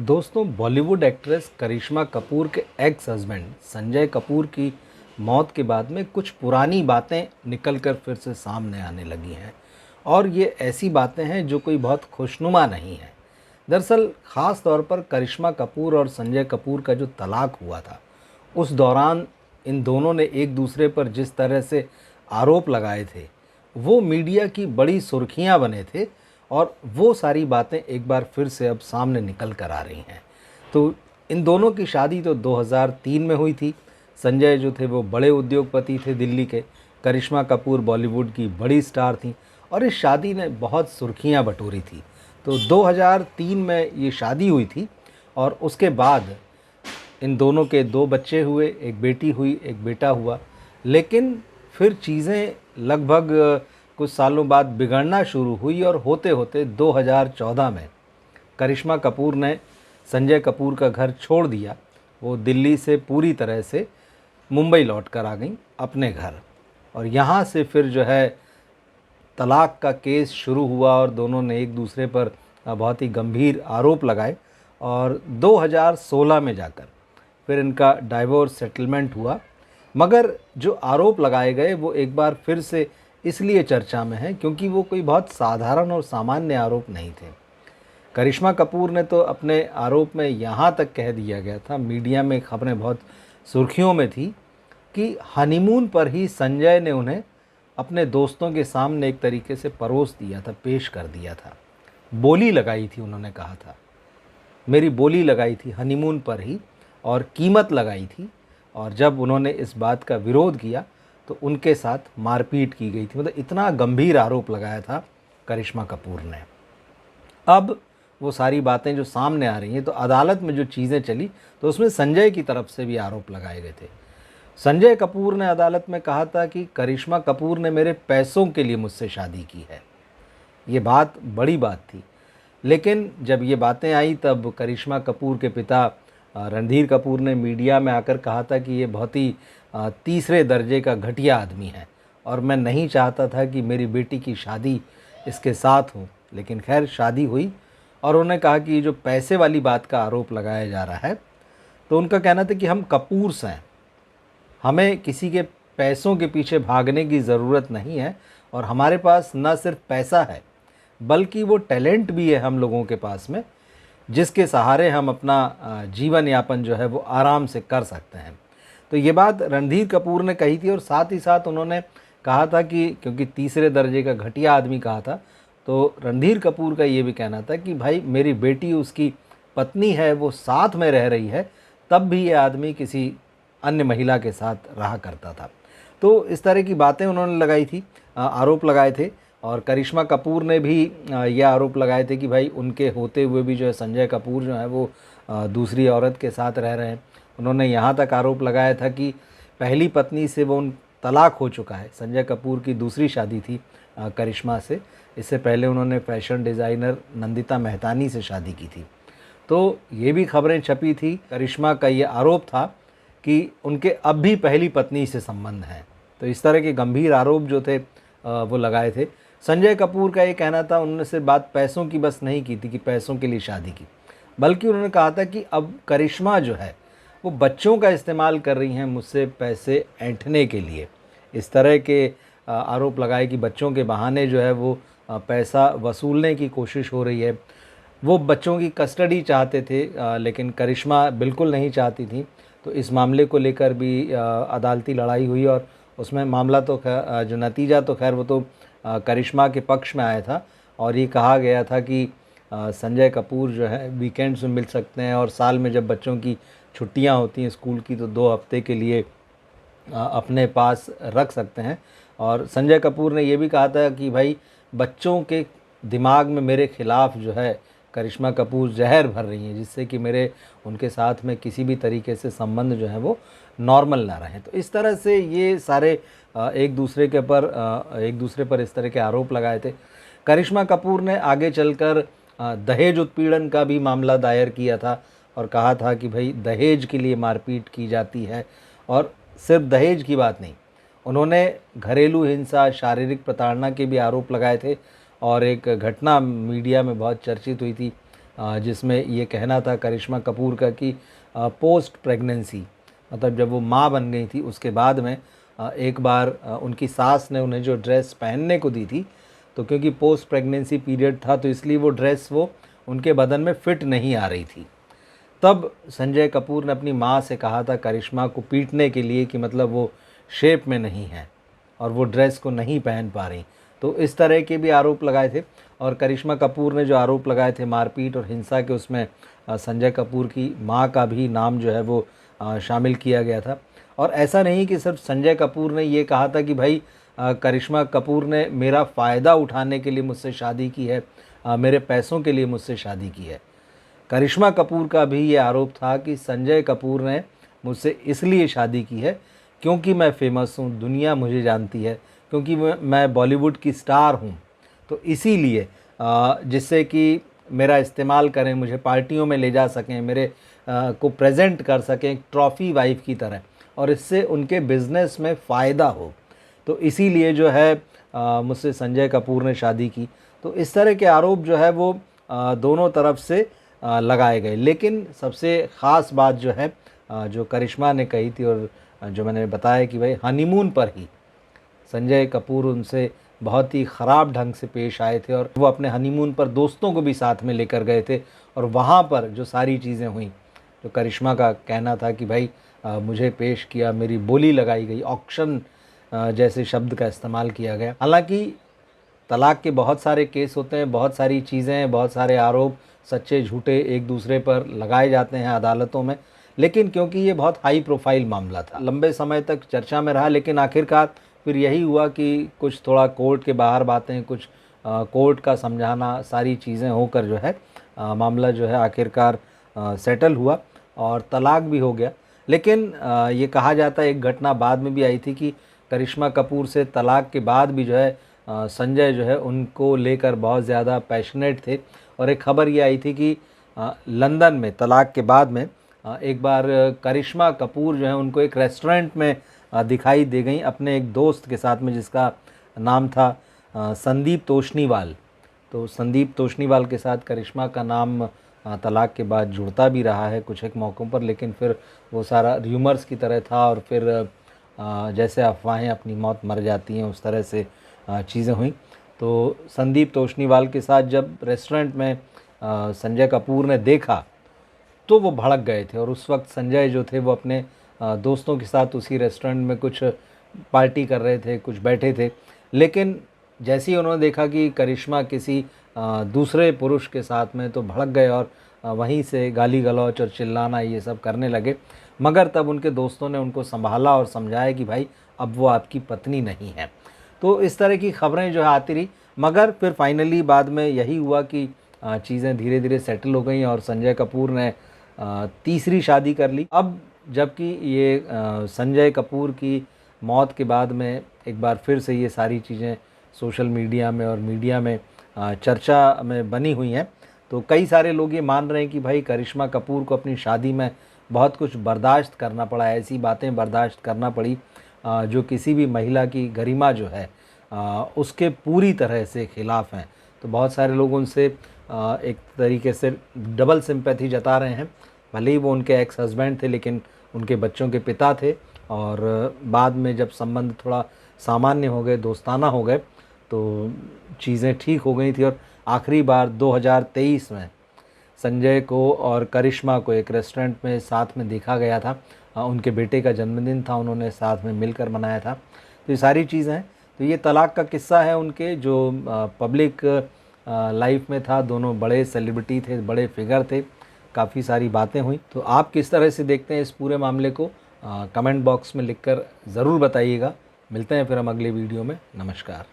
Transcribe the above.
दोस्तों, बॉलीवुड एक्ट्रेस करिश्मा कपूर के ex husband Sanjay Kapoor की मौत के बाद में कुछ पुरानी बातें निकल कर फिर से सामने आने लगी हैं। और ये ऐसी बातें हैं जो कोई बहुत खुशनुमा नहीं है। दरअसल ख़ास तौर पर करिश्मा कपूर और संजय कपूर का जो तलाक हुआ था, उस दौरान इन दोनों ने एक दूसरे पर जिस तरह से आरोप लगाए थे, वो मीडिया की बड़ी सुर्खियां बने थे। और वो सारी बातें एक बार फिर से अब सामने निकल कर आ रही हैं। तो इन दोनों की शादी तो 2003 में हुई थी। संजय जो थे वो बड़े उद्योगपति थे दिल्ली के, करिश्मा कपूर बॉलीवुड की बड़ी स्टार थी और इस शादी ने बहुत सुर्खियां बटोरी थी। तो 2003 में ये शादी हुई थी और उसके बाद इन दोनों के दो बच्चे हुए, एक बेटी हुई, एक बेटा हुआ। लेकिन फिर चीज़ें लगभग कुछ सालों बाद बिगड़ना शुरू हुई और होते होते 2014 में करिश्मा कपूर ने संजय कपूर का घर छोड़ दिया। वो दिल्ली से पूरी तरह से मुंबई लौट कर आ गई अपने घर। और यहाँ से फिर जो है तलाक का केस शुरू हुआ और दोनों ने एक दूसरे पर बहुत ही गंभीर आरोप लगाए। और 2016 में जाकर फिर इनका डाइवोर्स सेटलमेंट हुआ। मगर जो आरोप लगाए गए वो एक बार फिर से इसलिए चर्चा में है क्योंकि वो कोई बहुत साधारण और सामान्य आरोप नहीं थे। करिश्मा कपूर ने तो अपने आरोप में यहाँ तक कह दिया गया था, मीडिया में खबरें बहुत सुर्खियों में थी, कि हनीमून पर ही संजय ने उन्हें अपने दोस्तों के सामने एक तरीके से परोस दिया था, पेश कर दिया था। बोली लगाई थी, उन्होंने कहा था, मेरी बोली लगाई थी हनीमून पर ही और कीमत लगाई थी। और जब उन्होंने इस बात का विरोध किया तो उनके साथ मारपीट की गई थी। मतलब इतना गंभीर आरोप लगाया था करिश्मा कपूर ने। अब वो सारी बातें जो सामने आ रही हैं, तो अदालत में जो चीज़ें चली तो उसमें संजय की तरफ से भी आरोप लगाए गए थे। संजय कपूर ने अदालत में कहा था कि करिश्मा कपूर ने मेरे पैसों के लिए मुझसे शादी की है। ये बात बड़ी बात थी। लेकिन जब ये बातें आई तब करिश्मा कपूर के पिता रणधीर कपूर ने मीडिया में आकर कहा था कि ये बहुत ही तीसरे दर्जे का घटिया आदमी है और मैं नहीं चाहता था कि मेरी बेटी की शादी इसके साथ हो। लेकिन खैर शादी हुई। और उन्होंने कहा कि ये जो पैसे वाली बात का आरोप लगाया जा रहा है, तो उनका कहना था कि हम कपूर्स हैं, हमें किसी के पैसों के पीछे भागने की ज़रूरत नहीं है। और हमारे पास न सिर्फ पैसा है बल्कि वो टैलेंट भी है हम लोगों के पास में, जिसके सहारे हम अपना जीवन यापन जो है वो आराम से कर सकते हैं। तो ये बात रणधीर कपूर ने कही थी। और साथ ही साथ उन्होंने कहा था कि क्योंकि तीसरे दर्जे का घटिया आदमी कहा था, तो रणधीर कपूर का ये भी कहना था कि भाई मेरी बेटी, उसकी पत्नी है, वो साथ में रह रही है, तब भी ये आदमी किसी अन्य महिला के साथ रहा करता था। तो इस तरह की बातें उन्होंने लगाई थी, आरोप लगाए थे। और करिश्मा कपूर ने भी ये आरोप लगाए थे कि भाई उनके होते हुए भी जो है संजय कपूर जो है वो दूसरी औरत के साथ रह रहे हैं। उन्होंने यहाँ तक आरोप लगाया था कि पहली पत्नी से वो तलाक हो चुका है। संजय कपूर की दूसरी शादी थी करिश्मा से। इससे पहले उन्होंने फैशन डिज़ाइनर नंदिता मेहतानी से शादी की थी। तो ये भी खबरें छपी थी। करिश्मा का ये आरोप था कि उनके अब भी पहली पत्नी से संबंध हैं। तो इस तरह के गंभीर आरोप जो थे वो लगाए थे। संजय कपूर का ये कहना था, उन्होंने सिर्फ बात पैसों की बस नहीं की थी कि पैसों के लिए शादी की, बल्कि उन्होंने कहा था कि अब करिश्मा जो है वो बच्चों का इस्तेमाल कर रही हैं मुझसे पैसे ऐंठने के लिए। इस तरह के आरोप लगाए कि बच्चों के बहाने जो है वो पैसा वसूलने की कोशिश हो रही है। वो बच्चों की कस्टडी चाहते थे, लेकिन करिश्मा बिल्कुल नहीं चाहती थी। तो इस मामले को लेकर भी अदालती लड़ाई हुई और उसमें मामला तो जो नतीजा तो खैर वो तो करिश्मा के पक्ष में आया था। और ये कहा गया था कि संजय कपूर जो है वीकेंड्स में मिल सकते हैं और साल में जब बच्चों की छुट्टियां होती हैं स्कूल की, तो 2 हफ्ते के लिए अपने पास रख सकते हैं। और संजय कपूर ने ये भी कहा था कि भाई बच्चों के दिमाग में मेरे खिलाफ जो है करिश्मा कपूर जहर भर रही हैं, जिससे कि मेरे उनके साथ में किसी भी तरीके से संबंध जो है वो नॉर्मल ना रहें। तो इस तरह से ये सारे एक दूसरे पर इस तरह के आरोप लगाए थे। करिश्मा कपूर ने आगे चलकर दहेज उत्पीड़न का भी मामला दायर किया था और कहा था कि भाई दहेज के लिए मारपीट की जाती है। और सिर्फ दहेज की बात नहीं, उन्होंने घरेलू हिंसा, शारीरिक प्रताड़ना के भी आरोप लगाए थे। और एक घटना मीडिया में बहुत चर्चित हुई थी जिसमें ये कहना था करिश्मा कपूर का कि पोस्ट प्रेगनेंसी, मतलब जब वो माँ बन गई थी उसके बाद में एक बार उनकी सास ने उन्हें जो ड्रेस पहनने को दी थी, तो क्योंकि पोस्ट प्रेगनेंसी पीरियड था तो इसलिए वो ड्रेस वो उनके बदन में फिट नहीं आ रही थी। तब संजय कपूर ने अपनी माँ से कहा था करिश्मा को पीटने के लिए कि मतलब वो शेप में नहीं है और वो ड्रेस को नहीं पहन पा रही। तो इस तरह के भी आरोप लगाए थे और करिश्मा कपूर ने जो आरोप लगाए थे मारपीट और हिंसा के, उसमें संजय कपूर की माँ का भी नाम जो है वो शामिल किया गया था। और ऐसा नहीं कि सिर्फ संजय कपूर ने ये कहा था कि भाई करिश्मा कपूर ने मेरा फ़ायदा उठाने के लिए मुझसे शादी की है, मेरे पैसों के लिए मुझसे शादी की है। करिश्मा कपूर का भी ये आरोप था कि संजय कपूर ने मुझसे इसलिए शादी की है क्योंकि मैं फेमस हूँ, दुनिया मुझे जानती है, क्योंकि मैं बॉलीवुड की स्टार हूँ, तो इसीलिए जिससे कि मेरा इस्तेमाल करें, मुझे पार्टियों में ले जा सकें, मेरे को प्रेजेंट कर सकें ट्रॉफ़ी वाइफ की तरह, और इससे उनके बिज़नेस में फ़ायदा हो, तो इसीलिए जो है मुझसे संजय कपूर ने शादी की। तो इस तरह के आरोप जो है वो दोनों तरफ से लगाए गए। लेकिन सबसे ख़ास बात जो है जो करिश्मा ने कही थी और जो मैंने बताया कि भाई हनीमून पर ही संजय कपूर उनसे बहुत ही ख़राब ढंग से पेश आए थे और वो अपने हनीमून पर दोस्तों को भी साथ में लेकर गए थे, और वहाँ पर जो सारी चीज़ें हुई, तो करिश्मा का कहना था कि भाई मुझे पेश किया, मेरी बोली लगाई गई, ऑक्शन जैसे शब्द का इस्तेमाल किया गया। हालांकि तलाक के बहुत सारे केस होते हैं, बहुत सारी चीज़ें, बहुत सारे आरोप सच्चे झूठे एक दूसरे पर लगाए जाते हैं अदालतों में, लेकिन क्योंकि ये बहुत हाई प्रोफाइल मामला था, लंबे समय तक चर्चा में रहा, लेकिन आखिरकार फिर यही हुआ कि कुछ थोड़ा कोर्ट के बाहर बातें, कुछ कोर्ट का समझाना, सारी चीज़ें होकर जो है मामला जो है आखिरकार सेटल हुआ और तलाक भी हो गया। लेकिन ये कहा जाता है एक घटना बाद में भी आई थी कि करिश्मा कपूर से तलाक के बाद भी जो है संजय जो है उनको लेकर बहुत ज़्यादा पैशनेट थे, और एक खबर ये आई थी कि लंदन में तलाक के बाद में एक बार करिश्मा कपूर जो है उनको एक रेस्टोरेंट में दिखाई दे गई अपने एक दोस्त के साथ में, जिसका नाम था संदीप तोष्णीवाल। तो संदीप तोष्णीवाल के साथ करिश्मा का नाम तलाक के बाद जुड़ता भी रहा है कुछ एक मौक़ों पर, लेकिन फिर वो सारा र्यूमर्स की तरह था और फिर जैसे अफवाहें अपनी मौत मर जाती हैं उस तरह से चीज़ें हुई। तो संदीप तोष्णीवाल के साथ जब रेस्टोरेंट में संजय कपूर ने देखा तो वो भड़क गए थे, और उस वक्त संजय जो थे वो अपने दोस्तों के साथ उसी रेस्टोरेंट में कुछ पार्टी कर रहे थे, कुछ बैठे थे। लेकिन जैसे ही उन्होंने देखा कि करिश्मा किसी दूसरे पुरुष के साथ में, तो भड़क गए और वहीं से गाली गलौच और चिल्लाना ये सब करने लगे। मगर तब उनके दोस्तों ने उनको संभाला और समझाया कि भाई अब वो आपकी पत्नी नहीं है। तो इस तरह की खबरें जो है आती रही, मगर फिर फाइनली बाद में यही हुआ कि चीज़ें धीरे धीरे सेटल हो गई और संजय कपूर ने तीसरी शादी कर ली। अब जबकि ये संजय कपूर की मौत के बाद में एक बार फिर से ये सारी चीज़ें सोशल मीडिया में और मीडिया में चर्चा में बनी हुई हैं, तो कई सारे लोग ये मान रहे हैं कि भाई करिश्मा कपूर को अपनी शादी में बहुत कुछ बर्दाश्त करना पड़ा, ऐसी बातें बर्दाश्त करना पड़ी जो किसी भी महिला की गरिमा जो है उसके पूरी तरह से ख़िलाफ़ हैं। तो बहुत सारे लोग उनसे एक तरीके से डबल सिंपैथी जता रहे हैं। भले ही वो उनके एक्स हस्बैंड थे, लेकिन उनके बच्चों के पिता थे, और बाद में जब संबंध थोड़ा सामान्य हो गए, दोस्ताना हो गए, तो चीज़ें ठीक हो गई थी। और आखिरी बार 2023 में संजय को और करिश्मा को एक रेस्टोरेंट में साथ में देखा गया था। उनके बेटे का जन्मदिन था, उन्होंने साथ में मिलकर मनाया था। तो ये सारी चीज़ें हैं। तो ये तलाक का किस्सा है उनके, जो पब्लिक लाइफ में था। दोनों बड़े सेलिब्रिटी थे, बड़े फिगर थे, काफ़ी सारी बातें हुई। तो आप किस तरह से देखते हैं इस पूरे मामले को, कमेंट बॉक्स में लिखकर ज़रूर बताइएगा। मिलते हैं फिर हम अगले वीडियो में। नमस्कार।